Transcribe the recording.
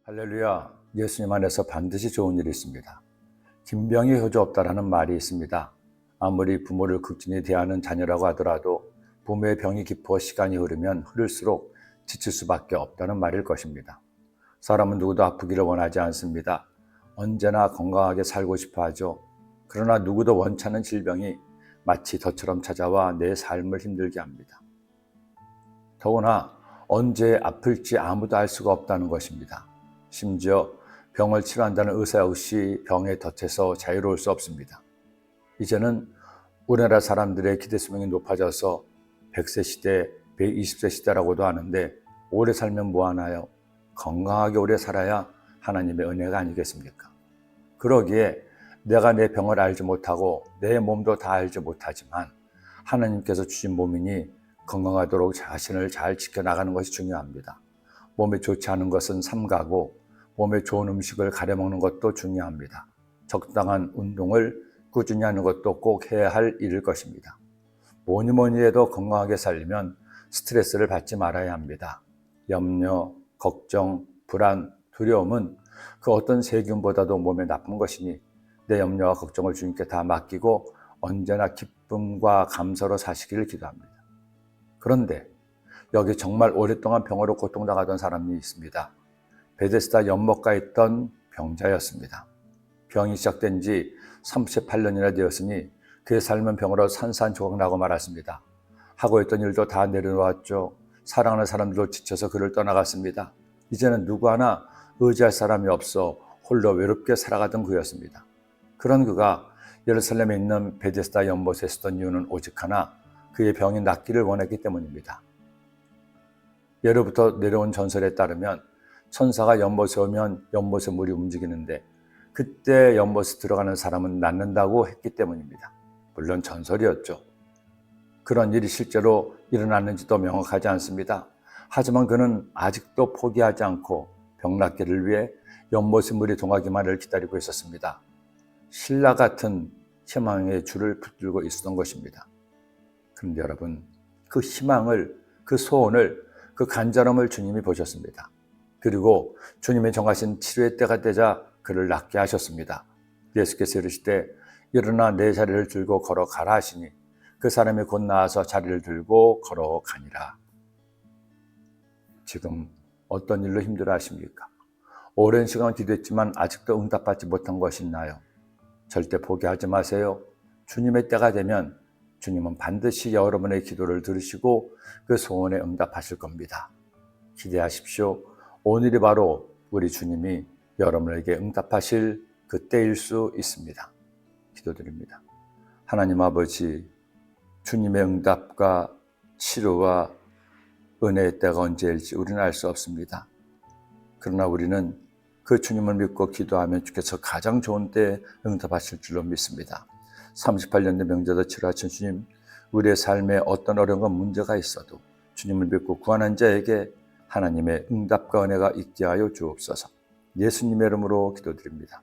할렐루야, 예수님 안에서 반드시 좋은 일이 있습니다. 김병희 효조 없다라는 말이 있습니다. 아무리 부모를 극진히 대하는 자녀라고 하더라도 부모의 병이 깊어 시간이 흐르면 흐를수록 지칠 수밖에 없다는 말일 것입니다. 사람은 누구도 아프기를 원하지 않습니다. 언제나 건강하게 살고 싶어 하죠. 그러나 누구도 원치 않는 질병이 마치 덫처럼 찾아와 내 삶을 힘들게 합니다. 더구나 언제 아플지 아무도 알 수가 없다는 것입니다. 심지어 병을 치료한다는 의사 역시 병의 덫에서 자유로울 수 없습니다. 이제는 우리나라 사람들의 기대 수명이 높아져서 100세 시대, 120세 시대라고도 하는데 오래 살면 뭐하나요? 건강하게 오래 살아야 하나님의 은혜가 아니겠습니까? 그러기에 내가 내 병을 알지 못하고 내 몸도 다 알지 못하지만 하나님께서 주신 몸이니 건강하도록 자신을 잘 지켜나가는 것이 중요합니다. 몸에 좋지 않은 것은 삼가고 몸에 좋은 음식을 가려 먹는 것도 중요합니다. 적당한 운동을 꾸준히 하는 것도 꼭 해야 할 일일 것입니다. 뭐니 해도 건강하게 살려면 스트레스를 받지 말아야 합니다. 염려, 걱정, 불안, 두려움은 그 어떤 세균보다도 몸에 나쁜 것이니 내 염려와 걱정을 주님께 다 맡기고 언제나 기쁨과 감사로 사시기를 기도합니다. 그런데 여기 정말 오랫동안 병으로 고통당하던 사람이 있습니다. 베데스다 연못가에 있던 병자였습니다. 병이 시작된 지 38년이나 되었으니 그의 삶은 병으로 산산조각나고 말았습니다. 하고 있던 일도 다 내려놓았죠. 사랑하는 사람들도 지쳐서 그를 떠나갔습니다. 이제는 누구 하나 의지할 사람이 없어 홀로 외롭게 살아가던 그였습니다. 그런 그가 예루살렘에 있는 베데스다 연못에 있었던 이유는 오직 하나, 그의 병이 낫기를 원했기 때문입니다. 예로부터 내려온 전설에 따르면 천사가 연못에 오면 연못의 물이 움직이는데 그때 연못에 들어가는 사람은 낫는다고 했기 때문입니다. 물론 전설이었죠. 그런 일이 실제로 일어났는지도 명확하지 않습니다. 하지만 그는 아직도 포기하지 않고 병 낫기를 위해 연못의 물이 동하기만을 기다리고 있었습니다. 신라 같은 희망의 줄을 붙들고 있었던 것입니다. 그런데 여러분, 그 희망을, 그 소원을, 그 간절함을 주님이 보셨습니다. 그리고 주님의 정하신 치료의 때가 되자 그를 낫게 하셨습니다. 예수께서 이르시되 일어나 내 자리를 들고 걸어가라 하시니 그 사람이 곧 나아서 자리를 들고 걸어가니라. 지금 어떤 일로 힘들어 하십니까? 오랜 시간 기도했지만 아직도 응답받지 못한 것이 있나요? 절대 포기하지 마세요. 주님의 때가 되면 주님은 반드시 여러분의 기도를 들으시고 그 소원에 응답하실 겁니다. 기대하십시오. 오늘이 바로 우리 주님이 여러분에게 응답하실 그때일 수 있습니다. 기도드립니다. 하나님 아버지, 주님의 응답과 치료와 은혜의 때가 언제일지 우리는 알 수 없습니다. 그러나 우리는 그 주님을 믿고 기도하면 주께서 가장 좋은 때에 응답하실 줄로 믿습니다. 38년 된 병자도 치료하신 주님, 우리의 삶에 어떤 어려움과 문제가 있어도 주님을 믿고 구하는 자에게 하나님의 응답과 은혜가 있게 하여 주옵소서. 예수님의 이름으로 기도드립니다.